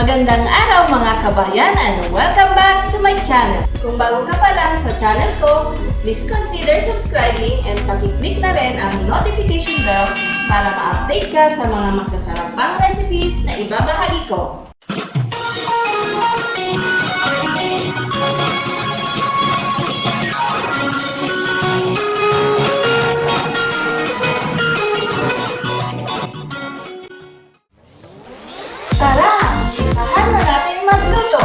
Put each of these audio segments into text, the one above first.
Magandang araw mga kabayan and welcome back to my channel. Kung bago ka pa lang sa channel ko, please consider subscribing and paki-click na rin ang notification bell para ma-update ka sa mga masasarapang recipes na ibabahagi ko. Tara! Isahan na natin magluto!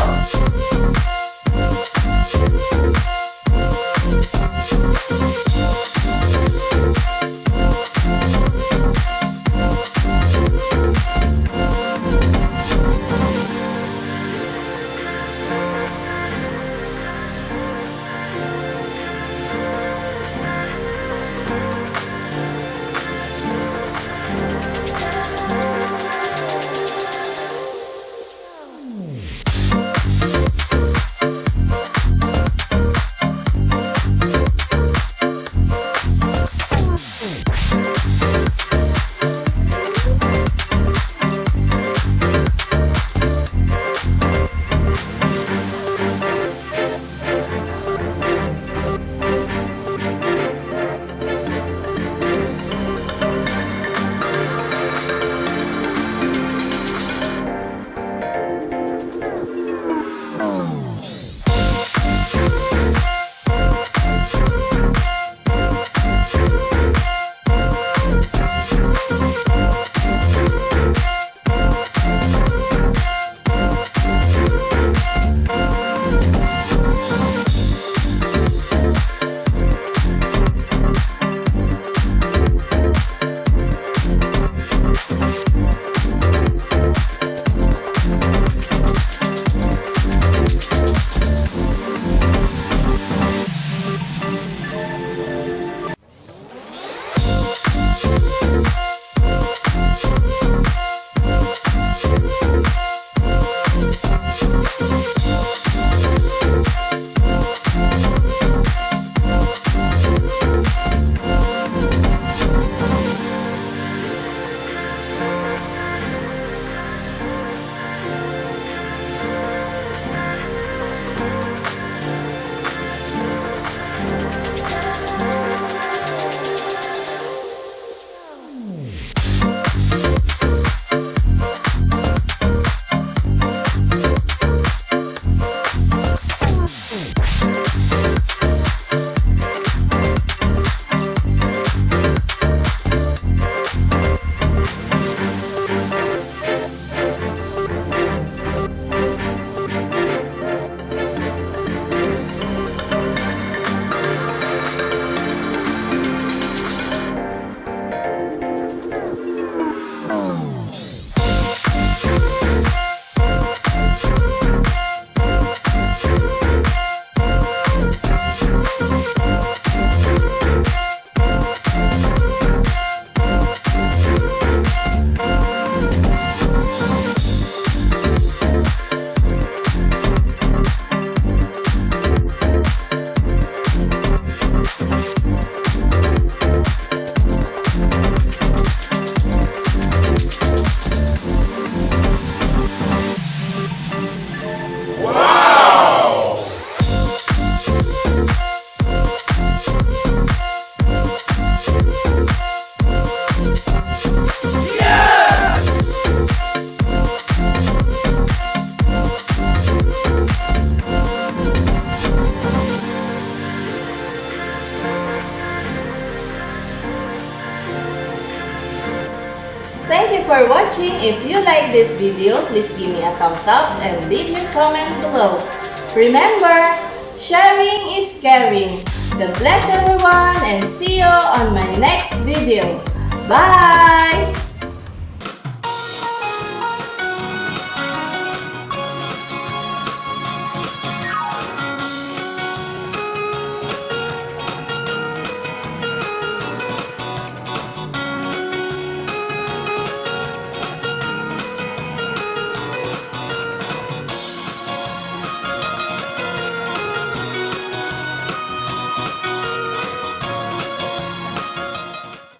Thank you for watching. If you like this video, please give me a thumbs up and leave your comment below. Remember, sharing is caring. God bless everyone and see you on my next video. Bye!